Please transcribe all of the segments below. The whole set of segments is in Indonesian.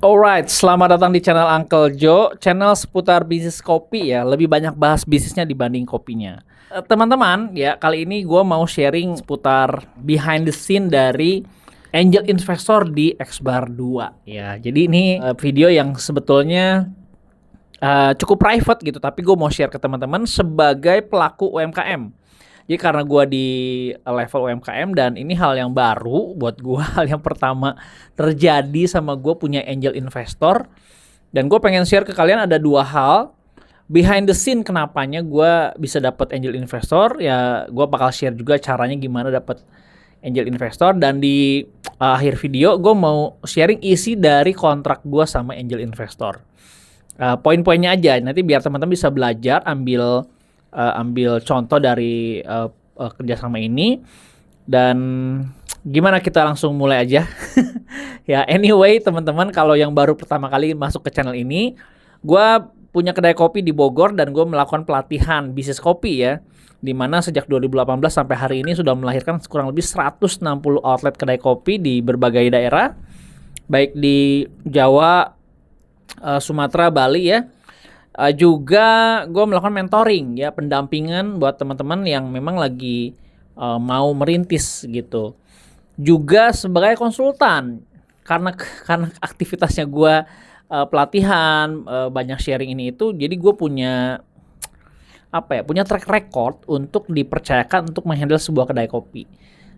Alright, selamat datang di channel Uncle Joe, channel seputar bisnis kopi ya, lebih banyak bahas bisnisnya dibanding kopinya. Teman-teman, ya kali ini gue mau sharing seputar behind the scene dari angel investor di Xbar 2 ya. Jadi ini video yang sebetulnya cukup private gitu, tapi gue mau share ke teman-teman sebagai pelaku UMKM. Jadi karena gue di level UMKM dan ini hal yang baru buat gue, hal yang pertama terjadi sama gue punya angel investor. Dan gue pengen share ke kalian ada dua hal behind the scene kenapanya gue bisa dapat angel investor. Ya gue bakal share juga caranya gimana dapat angel investor. Dan di akhir video gue mau sharing isi dari kontrak gue sama angel investor. Poin-poinnya aja, nanti biar teman-teman bisa belajar, ambil contoh dari kerjasama ini. Dan gimana kita langsung mulai aja. Ya anyway teman-teman, kalau yang baru pertama kali masuk ke channel ini, gue punya kedai kopi di Bogor dan gue melakukan pelatihan bisnis kopi ya, dimana sejak 2018 sampai hari ini sudah melahirkan kurang lebih 160 outlet kedai kopi di berbagai daerah, baik di Jawa, Sumatera, Bali ya. Juga gue melakukan mentoring ya, pendampingan buat teman-teman yang memang lagi mau merintis gitu. Juga sebagai konsultan karena aktivitasnya gue pelatihan, banyak sharing ini itu, jadi gue punya punya track record untuk dipercayakan untuk menghandle sebuah kedai kopi.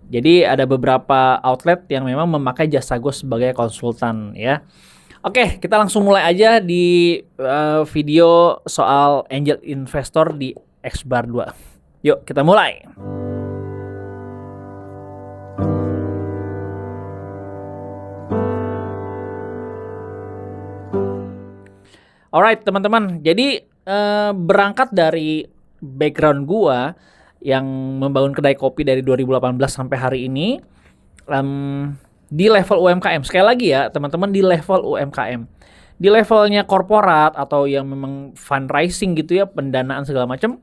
Jadi ada beberapa outlet yang memang memakai jasa gue sebagai konsultan ya. Oke, kita langsung mulai aja di video soal angel investor di Xbar 2. Yuk, kita mulai. Alright, teman-teman. Jadi berangkat dari background gua yang membangun kedai kopi dari 2018 sampai hari ini, di level UMKM. Sekali lagi ya teman-teman, di level UMKM. Di levelnya korporat atau yang memang fundraising gitu ya, pendanaan segala macam,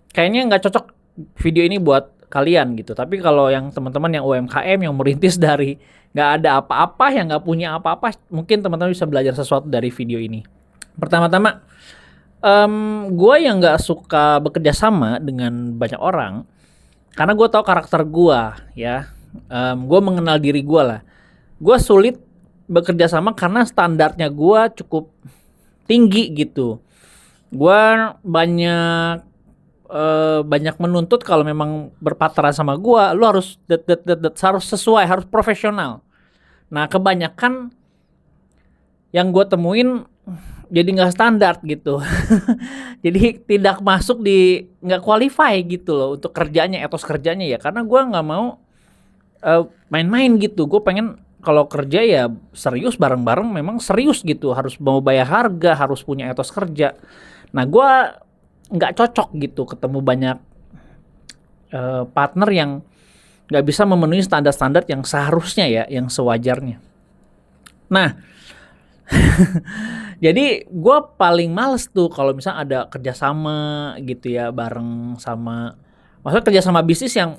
kayaknya nggak cocok video ini buat kalian gitu. Tapi kalau yang teman-teman yang UMKM yang merintis dari nggak ada apa-apa, yang nggak punya apa-apa, mungkin teman-teman bisa belajar sesuatu dari video ini. Pertama-tama, gue yang nggak suka bekerja sama dengan banyak orang karena gue tahu karakter gue ya. Gue mengenal diri gue lah. Gue sulit bekerja sama karena standarnya gue cukup tinggi gitu. Gue banyak menuntut kalau memang berpacaran sama gue, lu harus harus sesuai, harus profesional. Nah kebanyakan yang gue temuin jadi nggak standar gitu. Jadi tidak masuk di, nggak qualify gitu loh untuk kerjanya, etos kerjanya ya. Karena gue nggak mau main-main gitu. Gue pengen kalau kerja ya serius, bareng-bareng memang serius gitu. Harus mau bayar harga, harus punya etos kerja. Nah gue nggak cocok gitu ketemu banyak partner yang nggak bisa memenuhi standar-standar yang seharusnya ya, yang sewajarnya. Nah jadi gue paling males tuh kalau misalnya ada kerjasama gitu ya, bareng sama, maksudnya kerjasama bisnis yang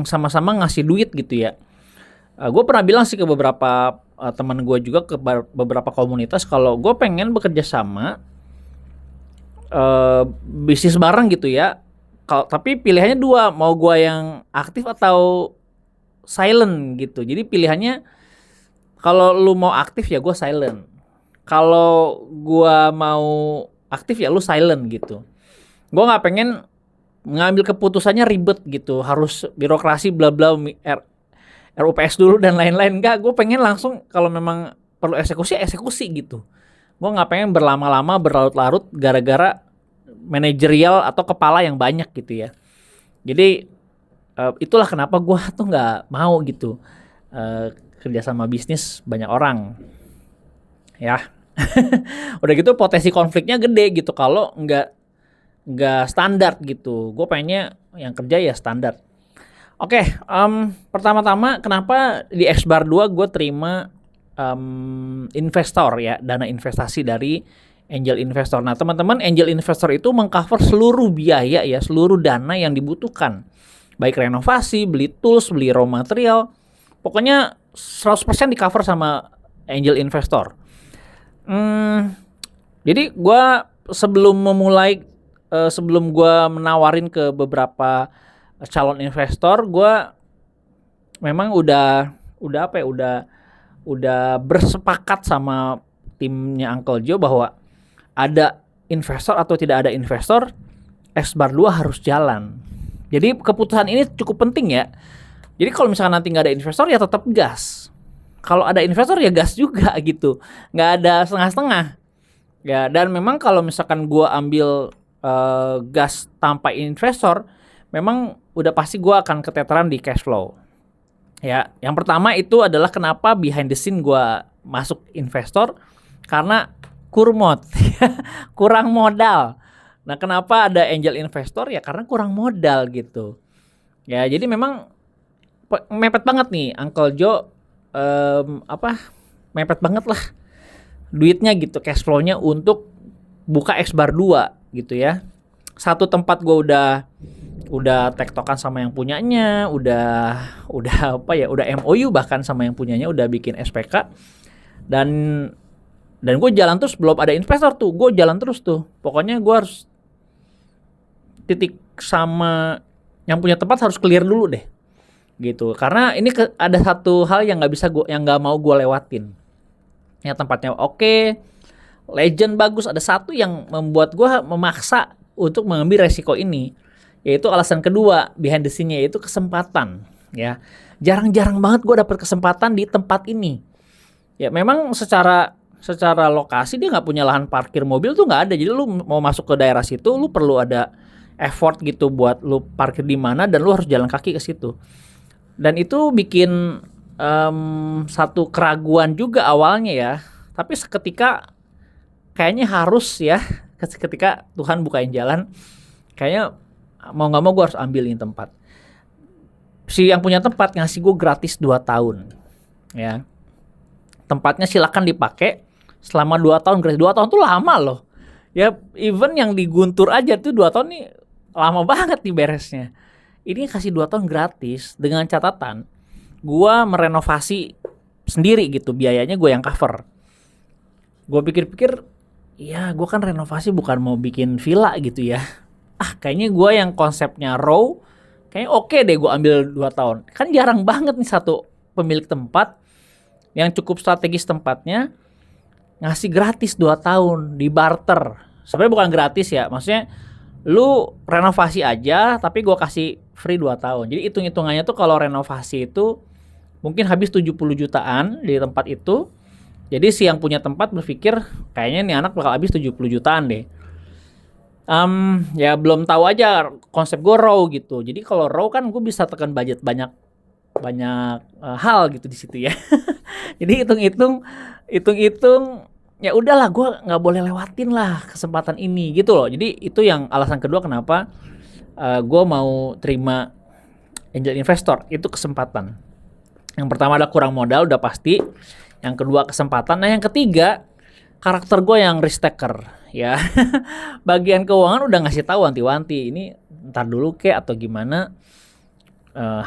sama-sama ngasih duit gitu ya. Gue pernah bilang sih ke beberapa teman gue juga, ke beberapa komunitas, kalau gue pengen bekerja sama bisnis bareng gitu ya. Tapi pilihannya dua, mau gue yang aktif atau silent gitu. Jadi pilihannya, kalau lu mau aktif ya gue silent, kalau gue mau aktif ya lu silent gitu. Gue nggak pengen ngambil keputusannya ribet gitu, harus birokrasi bla bla, RUPS dulu dan lain-lain. Enggak, gue pengen langsung kalau memang perlu eksekusi gitu. Gue nggak pengen berlama-lama, berlarut-larut gara-gara manajerial atau kepala yang banyak gitu ya. Jadi itulah kenapa gue tuh nggak mau gitu kerja sama bisnis banyak orang ya. Udah gitu potensi konfliknya gede gitu kalau nggak standar gitu. Gue pengennya yang kerja ya standar. Oke, pertama-tama kenapa di Xbar 2 gue terima investor ya, dana investasi dari angel investor. Nah teman-teman, angel investor itu mengcover seluruh biaya ya, seluruh dana yang dibutuhkan, baik renovasi, beli tools, beli raw material, pokoknya 100% di cover sama angel investor. Hmm, jadi gua sebelum memulai sebelum gua menawarin ke beberapa calon investor, gua memang udah apa ya, udah bersepakat sama timnya Uncle Joe bahwa ada investor atau tidak ada investor, X-Bar 2 harus jalan. Jadi keputusan ini cukup penting ya. Jadi kalau misalkan nanti nggak ada investor ya tetap gas. Kalau ada investor ya gas juga gitu. Nggak ada setengah-setengah. Ya, dan memang kalau misalkan gua ambil gas tanpa investor, memang udah pasti gua akan keteteran di cash flow. Ya, yang pertama itu adalah kenapa behind the scene gua masuk investor, karena kurmod, kurang modal. Nah, kenapa ada angel investor ya karena kurang modal gitu. Ya, jadi memang mepet banget nih Uncle Joe, mepet banget lah duitnya gitu, cash flow-nya untuk buka X-Bar 2 gitu ya. Satu tempat gue udah tektokan sama yang punyanya, udah apa ya, udah MOU bahkan sama yang punyanya, udah bikin SPK. Dan gue jalan terus, belum ada investor tuh, gue jalan terus tuh. Pokoknya gue harus titik sama yang punya tempat harus clear dulu deh. Gitu. Karena ini ada satu hal yang nggak mau gue lewatin. Yang tempatnya oke, legend bagus, ada satu yang membuat gue memaksa untuk mengambil resiko ini, yaitu alasan kedua behind the scene-nya, yaitu kesempatan. Ya, jarang-jarang banget gue dapet kesempatan di tempat ini. Ya, memang secara lokasi dia nggak punya lahan parkir mobil tuh nggak ada. Jadi lu mau masuk ke daerah situ, lu perlu ada effort gitu buat lu parkir di mana, dan lu harus jalan kaki ke situ. Dan itu bikin satu keraguan juga awalnya ya. Tapi seketika kayaknya harus ya, ketika Tuhan bukain jalan, kayaknya mau nggak mau gue harus ambil ini tempat. Si yang punya tempat ngasih gue gratis 2 tahun. Ya. Tempatnya silakan dipakai selama 2 tahun gratis. 2 tahun tuh lama loh. Ya, even yang di Guntur aja tuh 2 tahun nih lama banget nih beresnya. Ini kasih 2 tahun gratis dengan catatan gua merenovasi sendiri gitu, biayanya gue yang cover. Gue pikir-pikir, ya gue kan renovasi bukan mau bikin villa gitu ya. Kayaknya gue yang konsepnya raw, kayaknya oke deh gue ambil 2 tahun. Kan jarang banget nih satu pemilik tempat yang cukup strategis tempatnya ngasih gratis 2 tahun di barter. Sebenarnya bukan gratis ya, maksudnya lu renovasi aja tapi gue kasih free 2 tahun. Jadi hitung-hitungannya tuh kalau renovasi itu mungkin habis 70 jutaan di tempat itu. Jadi si yang punya tempat berpikir kayaknya nih anak bakal habis 70 jutaan deh. Ya belum tahu aja konsep gue raw gitu. Jadi kalau raw kan gue bisa tekan budget banyak hal gitu di situ ya. Jadi hitung-hitung ya udahlah, gue nggak boleh lewatin lah kesempatan ini gitu loh. Jadi itu yang alasan kedua kenapa gue mau terima angel investor, itu kesempatan. Yang pertama adalah kurang modal, udah pasti. Yang kedua kesempatan. Nah yang ketiga, karakter gue yang risk taker ya. Bagian keuangan udah ngasih tahu wanti-wanti, ini ntar dulu kek atau gimana,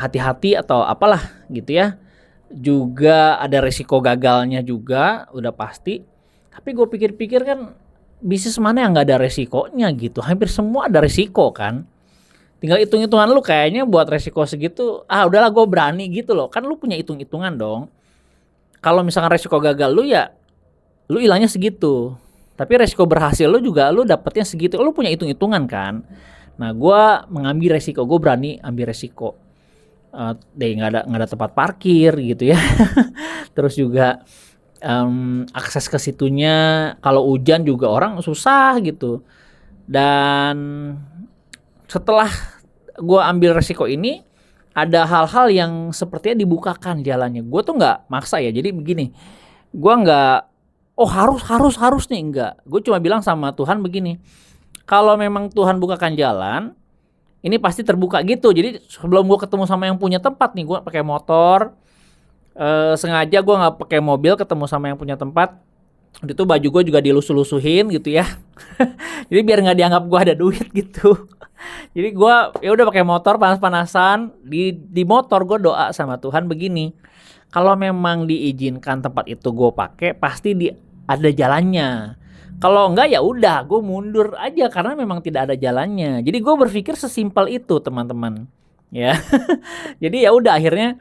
hati-hati atau apalah gitu ya. Juga ada resiko gagalnya juga udah pasti. Tapi gue pikir-pikir kan, bisnis mana yang nggak ada resikonya gitu. Hampir semua ada resiko kan. Tinggal hitung-hitungan lu, kayaknya buat resiko segitu, udahlah gue berani gitu loh. Kan lu punya hitung-hitungan dong. Kalau misalkan resiko gagal lu ya, lu hilangnya segitu. Tapi resiko berhasil lu juga lu dapetnya segitu. Lu punya hitung-hitungan kan. Nah gue mengambil resiko, gue berani ambil resiko. Nggak ada tempat parkir gitu ya. Terus juga akses ke situnya kalau hujan juga orang susah gitu. Dan setelah gue ambil resiko ini, ada hal-hal yang sepertinya dibukakan jalannya. Gue tuh nggak maksa ya. Jadi begini, gue nggak harus nih, enggak. Gue cuma bilang sama Tuhan begini, kalau memang Tuhan bukakan jalan, ini pasti terbuka gitu. Jadi sebelum gue ketemu sama yang punya tempat nih, gue pakai motor, sengaja gue nggak pakai mobil, ketemu sama yang punya tempat. Itu baju gue juga dilus-lusuhin gitu ya. Jadi biar nggak dianggap gue ada duit gitu. Jadi gue ya udah pakai motor panas-panasan, di motor gue doa sama Tuhan begini, kalau memang diizinkan tempat itu gue pakai, pasti ada jalannya. Kalau enggak ya udah, gue mundur aja karena memang tidak ada jalannya. Jadi gue berpikir sesimpel itu, teman-teman. Ya. Jadi ya udah akhirnya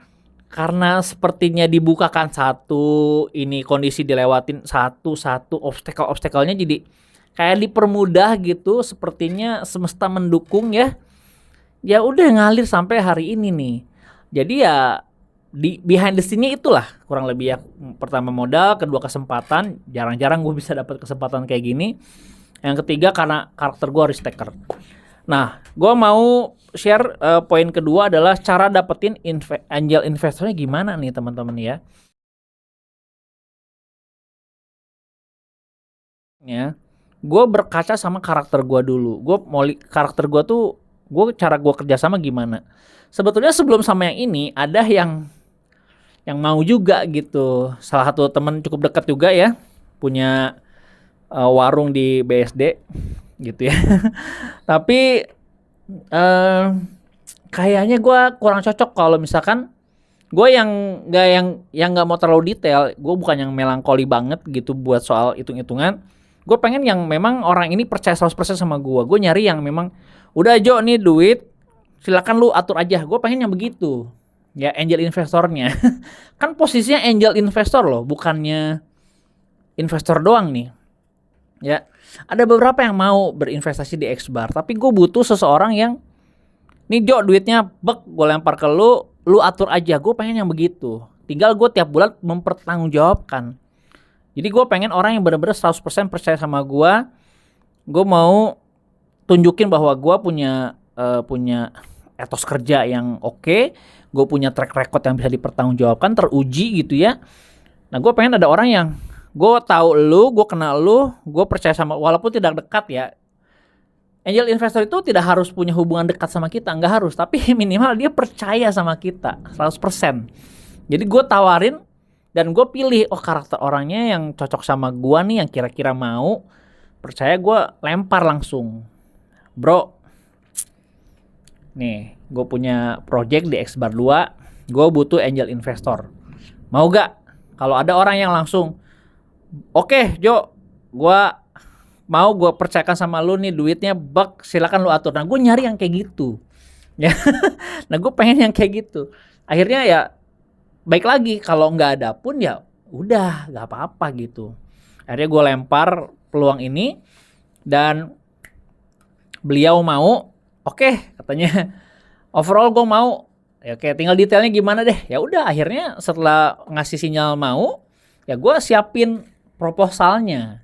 karena sepertinya dibukakan satu, ini kondisi dilewatin satu obstacle-obstacle-nya jadi kayak dipermudah gitu, sepertinya semesta mendukung ya. Ya udah ngalir sampai hari ini nih. Jadi ya di behind the scene-nya itulah kurang lebih ya. Pertama modal, kedua kesempatan, jarang-jarang gue bisa dapat kesempatan kayak gini. Yang ketiga karena karakter gue risk taker. Nah, gue mau share poin kedua adalah cara dapetin angel investornya gimana nih teman-teman ya. Ya, gue berkaca sama karakter gue dulu. Gue mau karakter gue tuh, cara gue kerjasama gimana. Sebetulnya sebelum sama yang ini ada yang mau juga gitu. Salah satu teman cukup dekat juga ya, punya warung di BSD gitu ya. Tapi kayaknya gue kurang cocok kalau misalkan gue yang nggak mau terlalu detail. Gue bukan yang melankoli banget gitu buat soal hitung-hitungan. Gue pengen yang memang orang ini percaya 100% sama gue. Gue nyari yang memang udah Jo nih duit, silakan lu atur aja. Gue pengen yang begitu. Ya angel investornya. Kan posisinya angel investor loh, bukannya investor doang nih. Ya, ada beberapa yang mau berinvestasi di Xbar, tapi gue butuh seseorang yang nih Jo duitnya gue lempar ke lu atur aja. Gue pengen yang begitu. Tinggal gue tiap bulan mempertanggungjawabkan. Jadi gue pengen orang yang benar-benar 100% percaya sama gue. Gue mau tunjukin bahwa gue punya etos kerja yang oke. Gue punya track record yang bisa dipertanggungjawabkan, teruji gitu ya. Nah gue pengen ada orang yang gue tahu gue kenal gue percaya sama, walaupun tidak dekat ya. Angel investor itu tidak harus punya hubungan dekat sama kita, nggak harus, tapi minimal dia percaya sama kita 100%. Jadi gue tawarin dan gue pilih karakter orangnya yang cocok sama gue nih, yang kira-kira mau percaya, gue lempar langsung. Bro, nih gue punya project di Xbar 2, gue butuh angel investor, mau gak? Kalau ada orang yang langsung oke, Jo, gue mau, gue percayakan sama lu nih duitnya silakan lu atur. Nah gue nyari yang kayak gitu ya. Nah gue pengen yang kayak gitu. Akhirnya ya baik lagi, kalau nggak ada pun ya udah nggak apa-apa gitu. Akhirnya gue lempar peluang ini dan beliau mau. Oke, katanya overall gue mau ya. Oke, tinggal detailnya gimana deh. Ya udah akhirnya setelah ngasih sinyal mau ya gue siapin proposalnya,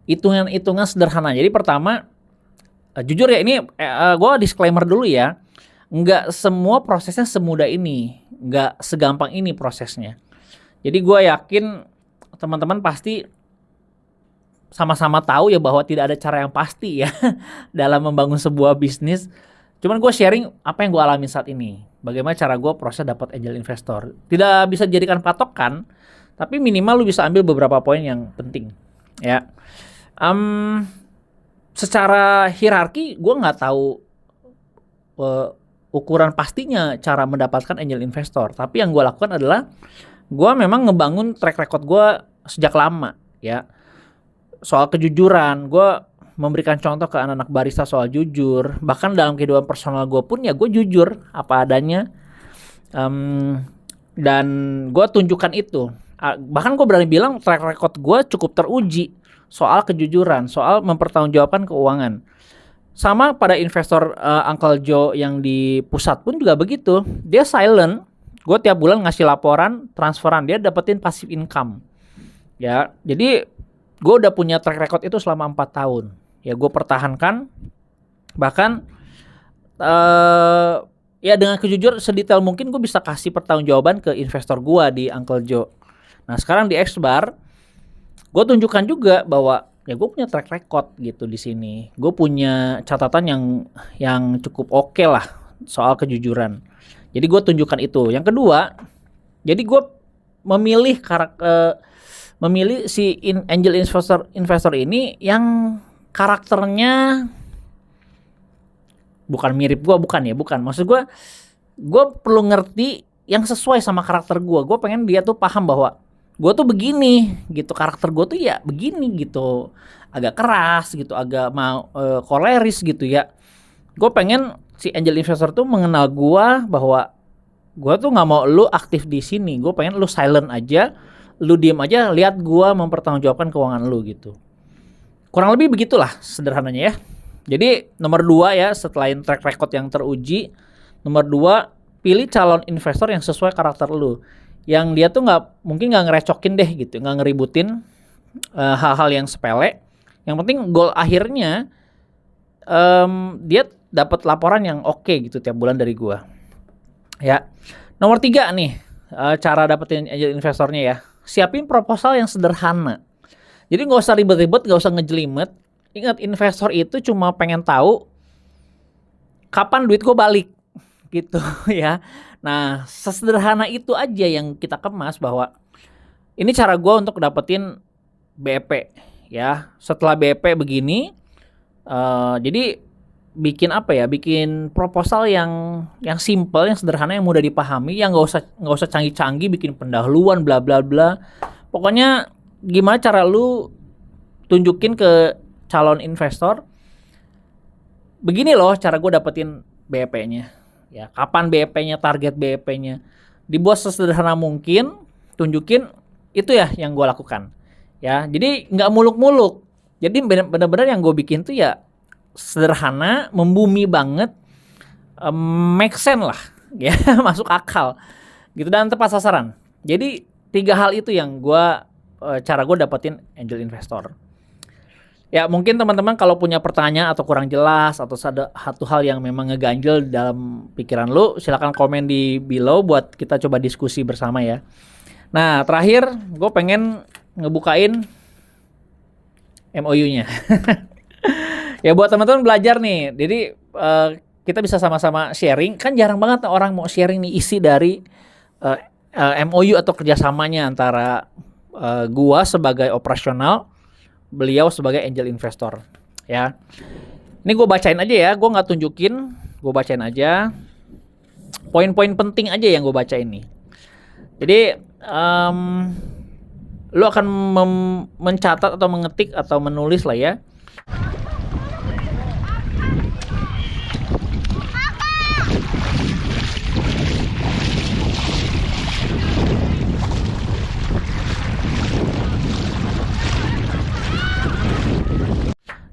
hitungan sederhana. Jadi pertama, jujur ya ini gue disclaimer dulu ya, nggak semua prosesnya semudah ini, nggak segampang ini prosesnya. Jadi gue yakin teman-teman pasti sama-sama tahu ya bahwa tidak ada cara yang pasti ya dalam membangun sebuah bisnis. Cuman gue sharing apa yang gue alami saat ini, bagaimana cara gue proses dapat angel investor. Tidak bisa dijadikan patokan, tapi minimal lu bisa ambil beberapa poin yang penting ya. Secara hierarki gue nggak tahu ukuran pastinya cara mendapatkan angel investor, tapi yang gue lakukan adalah gue memang ngebangun track record gue sejak lama ya. Soal kejujuran, gue memberikan contoh ke anak-anak barista soal jujur. Bahkan dalam kehidupan personal gue pun ya gue jujur apa adanya. Dan gue tunjukkan itu. Bahkan gue berani bilang track record gue cukup teruji soal kejujuran, soal mempertanggungjawabkan keuangan. Sama pada investor Uncle Joe yang di pusat pun juga begitu. Dia silent. Gue tiap bulan ngasih laporan, transferan, dia dapetin passive income. Ya, jadi gue udah punya track record itu selama 4 tahun. Ya gue pertahankan. Bahkan ya dengan kejujuran sedetail mungkin gue bisa kasih pertanggungjawaban ke investor gue di Uncle Joe. Nah sekarang di Xbar, gue tunjukkan juga bahwa ya gue punya track record gitu di sini. Gue punya catatan yang cukup oke lah soal kejujuran. Jadi gue tunjukkan itu. Yang kedua, jadi gue memilih si angel investor ini yang karakternya bukan mirip gue, bukan. Maksud gue perlu ngerti yang sesuai sama karakter gue. Gue pengen dia tuh paham bahwa gue tuh begini gitu, karakter gue tuh ya begini gitu, agak keras gitu, agak mau koleris gitu ya. Gue pengen si angel investor tuh mengenal gue bahwa gue tuh nggak mau lu aktif di sini, gue pengen lu silent aja, lu diem aja, lihat gue mempertanggungjawabkan keuangan lu gitu. Kurang lebih begitulah sederhananya ya. Jadi nomor 2 ya, setelah track record yang teruji, nomor 2 pilih calon investor yang sesuai karakter lu, yang dia tuh mungkin nggak ngerecokin deh gitu, nggak ngeributin hal-hal yang sepele. Yang penting goal akhirnya dia dapat laporan yang oke gitu tiap bulan dari gua. Ya. Nomor 3 nih, cara dapetin angel investornya ya. Siapin proposal yang sederhana. Jadi nggak usah ribet-ribet, nggak usah ngejelimet. Ingat, investor itu cuma pengen tahu kapan duit gue balik gitu ya. Nah, sesederhana itu aja yang kita kemas bahwa ini cara gue untuk dapetin BEP ya. Setelah BEP begini, jadi bikin apa ya? Bikin proposal yang simple, yang sederhana, yang mudah dipahami, yang nggak usah canggih-canggih, bikin pendahuluan bla bla bla. Pokoknya gimana cara lu tunjukin ke calon investor, begini loh cara gue dapetin BEP-nya. Ya, kapan BEP-nya, target BEP-nya. Dibuat sesederhana mungkin, tunjukin itu ya yang gue lakukan. Ya, jadi nggak muluk-muluk. Jadi benar-benar yang gue bikin tuh ya sederhana, membumi banget, make sense lah, ya masuk akal, gitu, dan tepat sasaran. Jadi 3 hal itu yang cara gue dapetin angel investor. Ya mungkin teman-teman kalau punya pertanyaan atau kurang jelas atau ada satu hal yang memang ngeganjel dalam pikiran lu, silakan komen di below buat kita coba diskusi bersama ya. Nah terakhir gue pengen ngebukain MOU-nya. Ya buat teman-teman belajar nih, jadi kita bisa sama-sama sharing. Kan jarang banget orang mau sharing nih isi dari MOU atau kerjasamanya antara gua sebagai operasional, beliau sebagai angel investor ya. Ini gue bacain aja ya, gue nggak tunjukin, gue bacain aja poin-poin penting aja yang gue baca ini. Jadi lu akan mencatat atau mengetik atau menulis lah ya.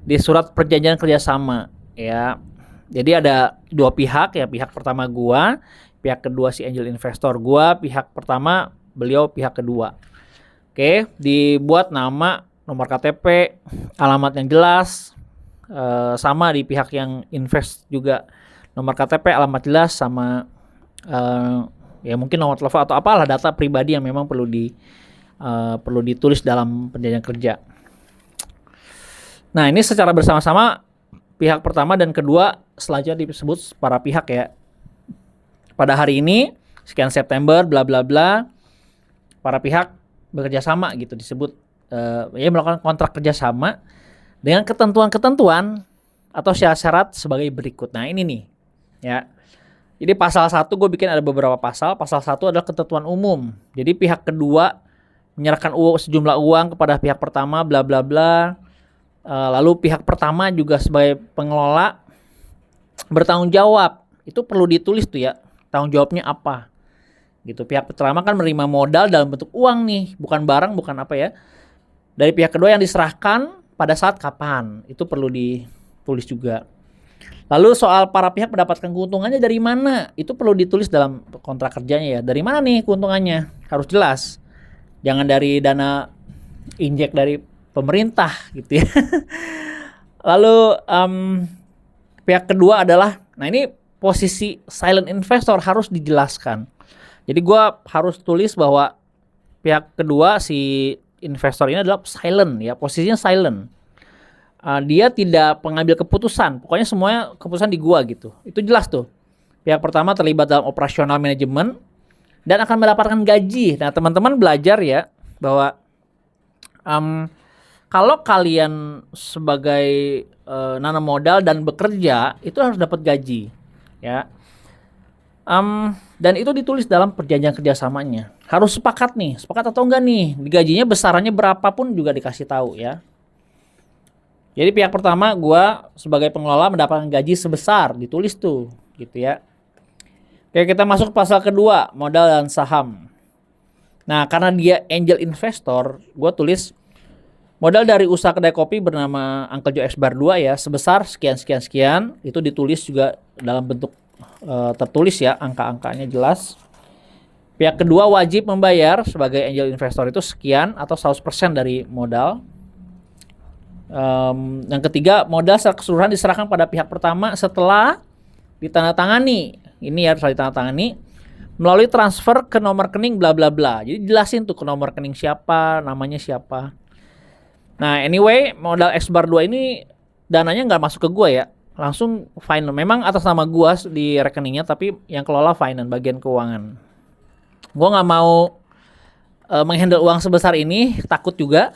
Di surat perjanjian kerjasama ya. Jadi ada 2 pihak ya, pihak pertama gua, pihak kedua si angel investor. Gua pihak pertama, beliau pihak kedua. Oke, dibuat nama, nomor KTP, alamat yang jelas, sama di pihak yang invest juga, nomor KTP, alamat jelas, sama ya mungkin nomor telepon atau apalah data pribadi yang memang perlu ditulis dalam perjanjian kerja. Nah ini secara bersama-sama pihak pertama dan kedua selanjutnya disebut para pihak ya. Pada hari ini sekian September bla bla bla, para pihak bekerja sama gitu disebut ya melakukan kontrak kerjasama dengan ketentuan-ketentuan atau syarat-syarat sebagai berikut. Nah ini nih ya. Jadi pasal 1 gue bikin ada beberapa pasal. Pasal 1 adalah ketentuan umum. Jadi pihak kedua menyerahkan sejumlah uang kepada pihak pertama bla bla bla. Lalu pihak pertama juga sebagai pengelola bertanggung jawab. Itu perlu ditulis tuh ya, tanggung jawabnya apa gitu. Pihak pertama kan menerima modal dalam bentuk uang nih, bukan barang, bukan apa ya. Dari pihak kedua yang diserahkan pada saat kapan, itu perlu ditulis juga. Lalu soal para pihak mendapatkan keuntungannya dari mana, itu perlu ditulis dalam kontrak kerjanya ya. Dari mana nih keuntungannya, harus jelas. Jangan dari dana injek dari pemerintah gitu ya. Lalu pihak kedua adalah, nah ini posisi silent investor harus dijelaskan. Jadi gue harus tulis bahwa pihak kedua si investor ini adalah silent ya, posisinya silent. Dia tidak mengambil keputusan, pokoknya semuanya keputusan di gua gitu. Itu jelas tuh. Pihak pertama terlibat dalam operasional manajemen dan akan mendapatkan gaji. Nah teman-teman belajar ya bahwa kalau kalian sebagai nanam modal dan bekerja itu harus dapat gaji, ya. Dan itu ditulis dalam perjanjian kerjasamanya. Harus sepakat nih, sepakat atau enggak nih, gajinya besarannya berapapun juga dikasih tahu ya. Jadi pihak pertama gua sebagai pengelola mendapatkan gaji sebesar, ditulis tuh gitu ya. Oke, kita masuk pasal kedua, modal dan saham. Nah, karena dia angel investor, gua tulis modal dari usaha kedai kopi bernama Uncle Joe X Bar 2 ya, sebesar sekian sekian sekian, itu ditulis juga dalam bentuk tertulis ya, angka-angkanya jelas. Pihak kedua wajib membayar sebagai angel investor itu sekian atau 100% dari modal. Yang ketiga, modal secara keseluruhan diserahkan pada pihak pertama setelah ditandatangani. Ini ya, harus ditandatangani melalui transfer ke nomor rekening bla bla bla. Jadi jelasin tuh ke nomor rekening siapa, namanya siapa. Nah, anyway, modal X Bar 2 ini dananya nggak masuk ke gua ya. Langsung finance. Memang atas nama gua di rekeningnya, tapi yang kelola finance, bagian keuangan. Gua nggak mau menghandle uang sebesar ini, takut juga.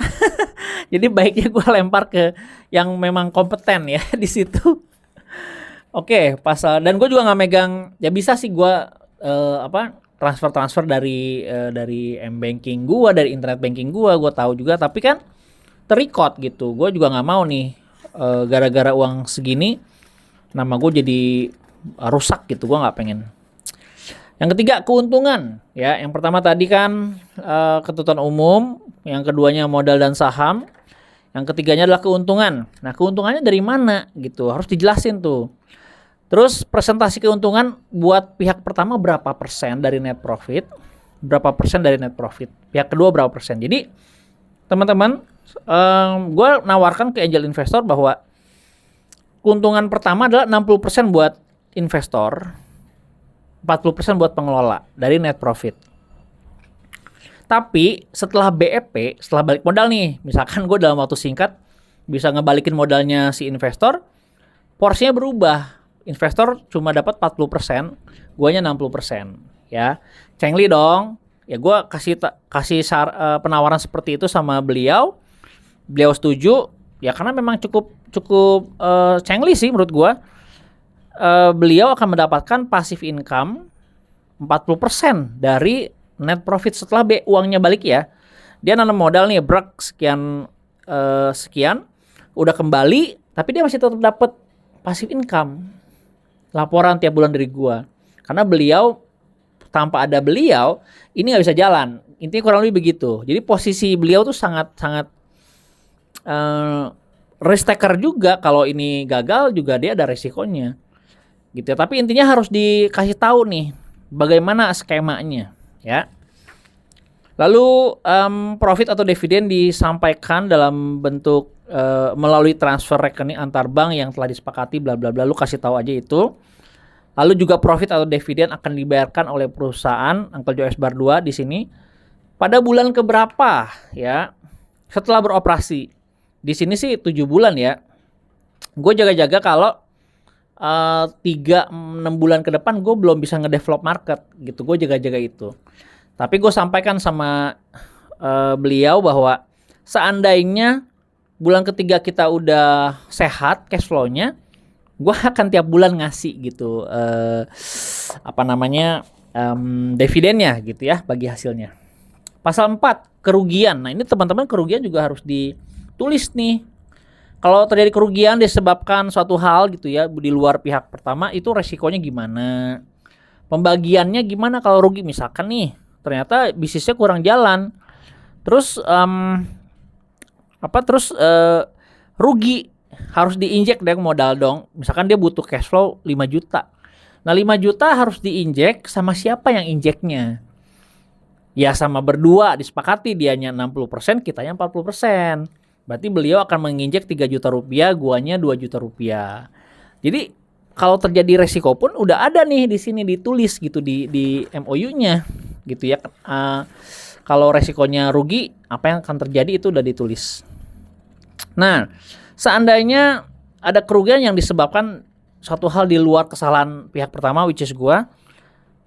Jadi baiknya gua lempar ke yang memang kompeten ya di situ. Oke, pasal, dan gue juga nggak megang. Ya bisa sih gua transfer dari m-banking gua, dari internet banking gua tahu juga. Tapi kan terrecord gitu. Gue juga nggak mau nih gara-gara uang segini nama gue jadi rusak gitu. Gue nggak pengen. Yang ketiga, keuntungan ya. Yang pertama tadi kan ketentuan umum, yang keduanya modal dan saham, yang ketiganya adalah keuntungan. Nah, keuntungannya dari mana gitu, harus dijelasin tuh. Terus presentasi keuntungan buat pihak pertama berapa persen dari net profit, berapa persen dari net profit, pihak kedua berapa persen. Jadi teman-teman, gue nawarkan ke angel investor bahwa keuntungan pertama adalah 60% buat investor, 40% buat pengelola dari net profit. Tapi setelah BEP, setelah balik modal nih, misalkan gue dalam waktu singkat bisa ngebalikin modalnya si investor, porsinya berubah. Investor cuma dapat 40%, guanya 60%, ya. Cengli dong. Ya gue kasih penawaran seperti itu sama beliau. Beliau setuju, ya karena memang cukup cengli sih menurut gue. Beliau akan mendapatkan passive income 40% dari net profit setelah uangnya balik ya. Dia nanam modal nih sekian udah kembali, tapi dia masih tetap dapat passive income, laporan tiap bulan dari gua. Karena beliau, tanpa ada beliau ini nggak bisa jalan. Intinya kurang lebih begitu. Jadi posisi beliau tuh sangat risk taker juga. Kalau ini gagal juga dia ada resikonya gitu ya. Tapi intinya harus dikasih tahu nih bagaimana skemanya ya. Lalu profit atau dividen disampaikan dalam bentuk melalui transfer rekening antar bank yang telah disepakati bla bla bla. Lu kasih tahu aja itu. Lalu juga profit atau dividen akan dibayarkan oleh perusahaan Uncle Joe X Bar 2 di sini pada bulan keberapa ya setelah beroperasi. Di sini sih 7 bulan ya. Gue jaga-jaga kalau 3-6 bulan ke depan gue belum bisa ngedevelop market gitu. Gue jaga-jaga itu. Tapi gue sampaikan sama beliau bahwa seandainya bulan ketiga kita udah sehat cash flow-nya, gue akan tiap bulan ngasih gitu dividennya gitu ya bagi hasilnya. Pasal 4, kerugian. Nah ini teman-teman, kerugian juga harus ditulis nih. Kalau terjadi kerugian disebabkan suatu hal gitu ya di luar pihak pertama, itu resikonya gimana? Pembagiannya gimana kalau rugi? Misalkan nih ternyata bisnisnya kurang jalan, terus rugi, harus diinjek dari modal dong. Misalkan dia butuh cash flow 5 juta. Nah 5 juta harus diinjek, sama siapa yang injeknya? Ya sama berdua, disepakati, dianya 60%, kitanya 40%. Berarti beliau akan menginjek 3 juta rupiah, guanya 2 juta rupiah. Jadi kalau terjadi resiko pun udah ada nih di sini ditulis gitu di MOU-nya gitu ya. Kalau resikonya rugi, apa yang akan terjadi itu udah ditulis. Nah, seandainya ada kerugian yang disebabkan suatu hal di luar kesalahan pihak pertama, which is gua,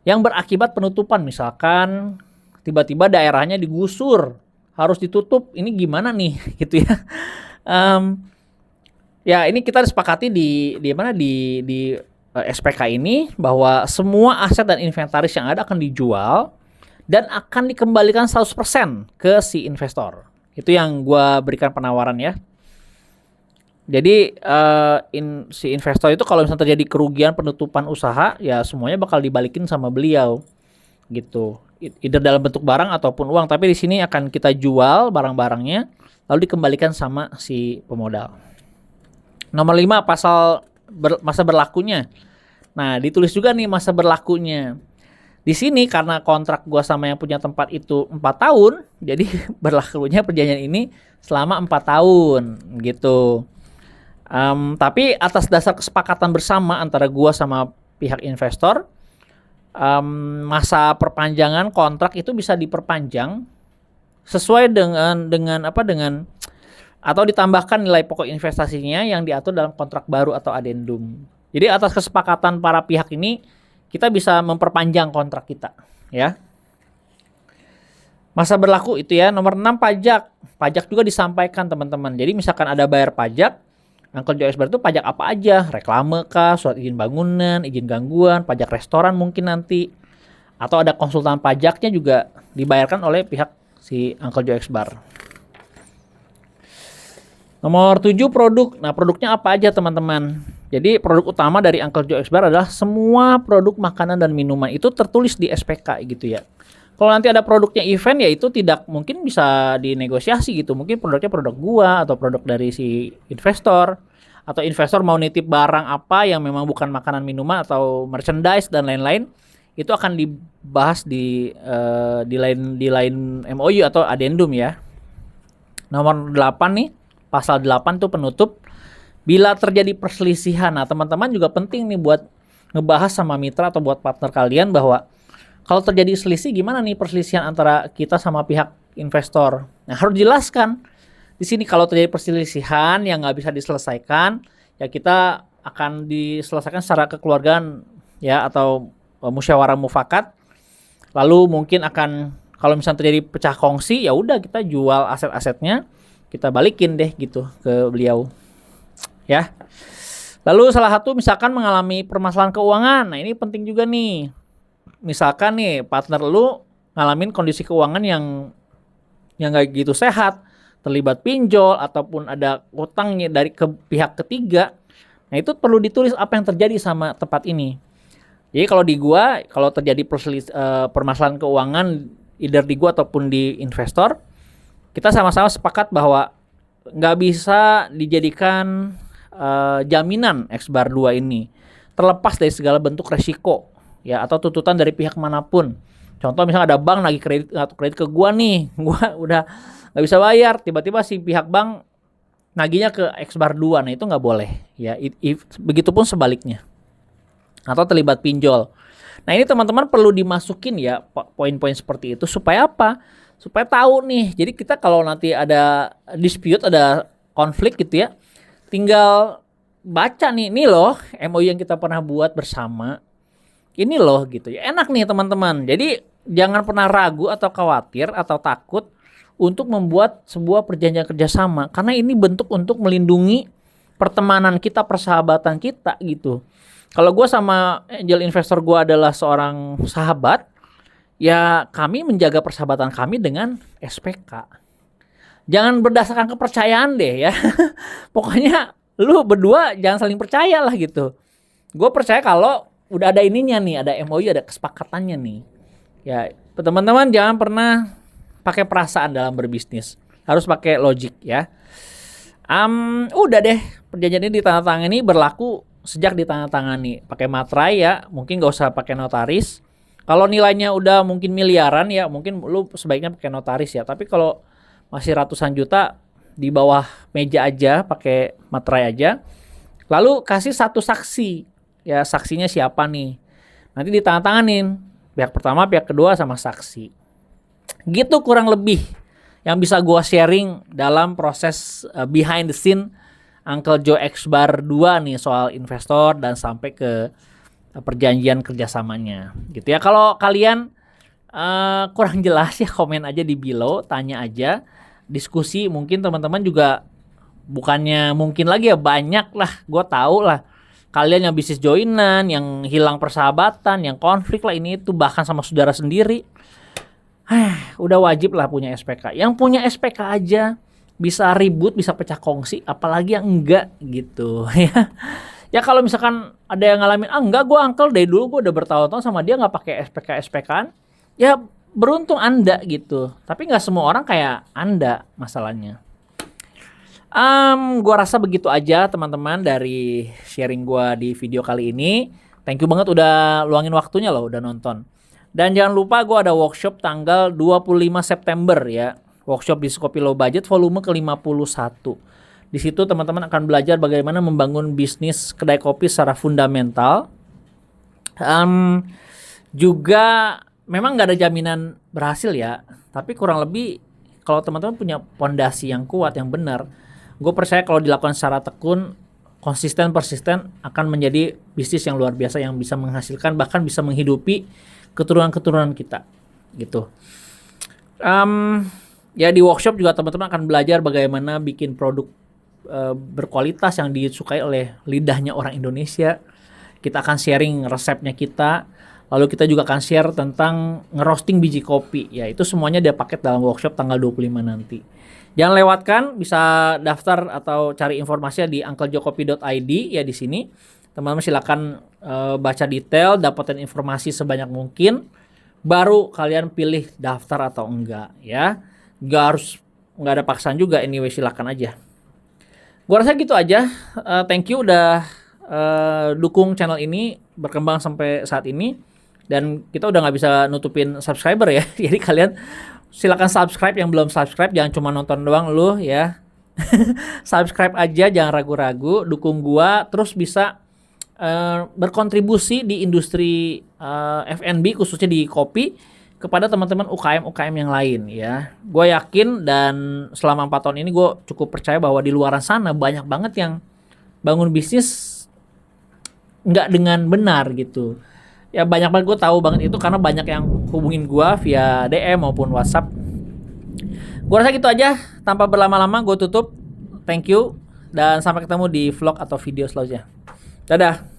yang berakibat penutupan, misalkan tiba-tiba daerahnya digusur, harus ditutup, ini gimana nih gitu ya. Ya ini kita disepakati di SPK ini bahwa semua aset dan inventaris yang ada akan dijual dan akan dikembalikan 100% ke si investor. Itu yang gua berikan penawaran ya. Jadi si investor itu kalau misalnya terjadi kerugian penutupan usaha, ya semuanya bakal dibalikin sama beliau gitu. Either dalam bentuk barang ataupun uang, tapi di sini akan kita jual barang-barangnya lalu dikembalikan sama si pemodal. Nomor 5, masa berlakunya. Nah, ditulis juga nih masa berlakunya. Di sini karena kontrak gua sama yang punya tempat itu 4 tahun, jadi berlakunya perjanjian ini selama 4 tahun gitu. Tapi atas dasar kesepakatan bersama antara gua sama pihak investor, masa perpanjangan kontrak itu bisa diperpanjang sesuai dengan atau ditambahkan nilai pokok investasinya yang diatur dalam kontrak baru atau adendum. Jadi atas kesepakatan para pihak ini kita bisa memperpanjang kontrak kita, ya. Masa berlaku itu ya. Nomor 6, pajak. Pajak juga disampaikan teman-teman. Jadi misalkan ada bayar pajak, Uncle Joe Expert itu pajak apa aja? Reklame kah, surat izin bangunan, izin gangguan, pajak restoran mungkin nanti. Atau ada konsultan pajaknya juga dibayarkan oleh pihak si Uncle Joe Expert. Nomor 7, produk. Nah, produknya apa aja teman-teman? Jadi produk utama dari Uncle Joe Expert adalah semua produk makanan dan minuman itu tertulis di SPK gitu ya. Kalau nanti ada produknya event ya itu tidak mungkin bisa dinegosiasi gitu. Mungkin produknya produk gua atau produk dari si investor. Atau investor mau nitip barang apa yang memang bukan makanan minuman atau merchandise dan lain-lain. Itu akan dibahas di lain MOU atau adendum ya. Nomor 8 nih. Pasal 8 tuh penutup. Bila terjadi perselisihan. Nah teman-teman juga penting nih buat ngebahas sama mitra atau buat partner kalian bahwa kalau terjadi selisih gimana nih perselisihan antara kita sama pihak investor. Nah harus dijelaskan. Di sini kalau terjadi perselisihan yang nggak bisa diselesaikan, ya kita akan diselesaikan secara kekeluargaan ya atau musyawarah mufakat. Lalu mungkin akan kalau misalnya terjadi pecah kongsi ya udah kita jual aset-asetnya. Kita balikin deh gitu ke beliau ya. Lalu salah satu misalkan mengalami permasalahan keuangan. Nah ini penting juga nih. Misalkan nih partner lu ngalamin kondisi keuangan yang gak gitu sehat, terlibat pinjol ataupun ada utangnya dari ke pihak ketiga. Nah itu perlu ditulis apa yang terjadi sama tempat ini. Jadi kalau di gua kalau terjadi permasalahan keuangan either di gua ataupun di investor, kita sama-sama sepakat bahwa nggak bisa dijadikan jaminan X-Bar 2 ini terlepas dari segala bentuk resiko ya atau tuntutan dari pihak manapun. Contoh misalnya ada bank lagi kredit ke gua nih, gua udah nggak bisa bayar, tiba-tiba si pihak bank nagihnya ke X-Bar 2, nah itu nggak boleh ya. Begitupun sebaliknya atau terlibat pinjol. Nah ini teman-teman perlu dimasukin ya poin-poin seperti itu supaya apa? Supaya tahu nih. Jadi kita kalau nanti ada dispute, ada konflik gitu ya, tinggal baca nih loh MOU yang kita pernah buat bersama. Ini loh gitu ya. Enak nih teman-teman. Jadi jangan pernah ragu atau khawatir atau takut untuk membuat sebuah perjanjian kerjasama. Karena ini bentuk untuk melindungi pertemanan kita, persahabatan kita gitu. Kalau gue sama angel investor gue adalah seorang sahabat, ya kami menjaga persahabatan kami dengan SPK. Jangan berdasarkan kepercayaan deh ya. Pokoknya lu berdua jangan saling percaya lah gitu. Gue percaya kalau udah ada ininya nih, ada MOU, ada kesepakatannya nih. Ya teman-teman jangan pernah pakai perasaan dalam berbisnis. Harus pakai logik ya. Udah deh perjanjian ini ditandatangani berlaku sejak ditandatangani. Pakai materai ya, mungkin gak usah pakai notaris. Kalau nilainya udah mungkin miliaran ya, mungkin lu sebaiknya pakai notaris ya. Tapi kalau masih ratusan juta, di bawah meja aja, pakai materai aja. Lalu kasih satu saksi. Ya saksinya siapa nih? Nanti ditandatanganin. Pihak pertama, pihak kedua sama saksi. Gitu kurang lebih yang bisa gua sharing dalam proses behind the scene Uncle Joe X-Bar 2 nih soal investor dan sampai ke perjanjian kerjasamanya gitu ya. Kalau kalian kurang jelas ya komen aja di below, tanya aja, diskusi. Mungkin teman-teman juga bukannya mungkin lagi ya, banyak lah, gue tahu lah kalian yang bisnis joinan, yang hilang persahabatan, yang konflik lah ini itu, bahkan sama saudara sendiri, udah wajib lah punya SPK. Yang punya SPK aja bisa ribut, bisa pecah kongsi, apalagi yang enggak gitu ya. Ya kalau misalkan ada yang ngalamin, enggak, gue uncle dari dulu gue udah bertahun-tahun sama dia nggak pakai SPK-SPK-an, ya beruntung Anda gitu. Tapi nggak semua orang kayak Anda masalahnya. Gua rasa begitu aja teman-teman dari sharing gua di video kali ini. Thank you banget udah luangin waktunya loh, udah nonton. Dan jangan lupa gua ada workshop tanggal 25 September ya. Workshop Bisnis Kopi Low Budget volume ke-51. Di situ teman-teman akan belajar bagaimana membangun bisnis kedai kopi secara fundamental. Juga memang nggak ada jaminan berhasil ya. Tapi kurang lebih kalau teman-teman punya pondasi yang kuat, yang benar, gue percaya kalau dilakukan secara tekun, konsisten, persisten, akan menjadi bisnis yang luar biasa yang bisa menghasilkan, bahkan bisa menghidupi keturunan-keturunan kita gitu. Ya di workshop juga teman-teman akan belajar bagaimana bikin produk berkualitas yang disukai oleh lidahnya orang Indonesia. Kita akan sharing resepnya kita, lalu kita juga akan share tentang ngerosting biji kopi. Ya itu semuanya dia paket dalam workshop tanggal 25 nanti. Jangan lewatkan, bisa daftar atau cari informasinya di unclejokopi.id ya di sini. Teman-teman silakan baca detail, dapetin informasi sebanyak mungkin, baru kalian pilih daftar atau enggak ya. Nggak ada paksaan juga, anyway silakan aja. Gua rasa gitu aja. Thank you udah dukung channel ini berkembang sampai saat ini, dan kita udah nggak bisa nutupin subscriber ya. Jadi kalian silakan subscribe, yang belum subscribe jangan cuma nonton doang lu ya. Subscribe aja, jangan ragu-ragu, dukung gua terus bisa berkontribusi di industri F&B khususnya di kopi kepada teman-teman UKM yang lain ya. Gue yakin dan selama 4 tahun ini gue cukup percaya bahwa di luar sana banyak banget yang bangun bisnis nggak dengan benar gitu. Ya banyak banget, gue tahu banget itu karena banyak yang hubungin gue via DM maupun WhatsApp. Gue rasa gitu aja, tanpa berlama-lama gue tutup. Thank you dan sampai ketemu di vlog atau video selanjutnya. Dadah.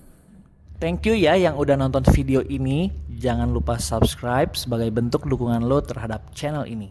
Thank you ya yang udah nonton video ini. Jangan lupa subscribe sebagai bentuk dukungan lo terhadap channel ini.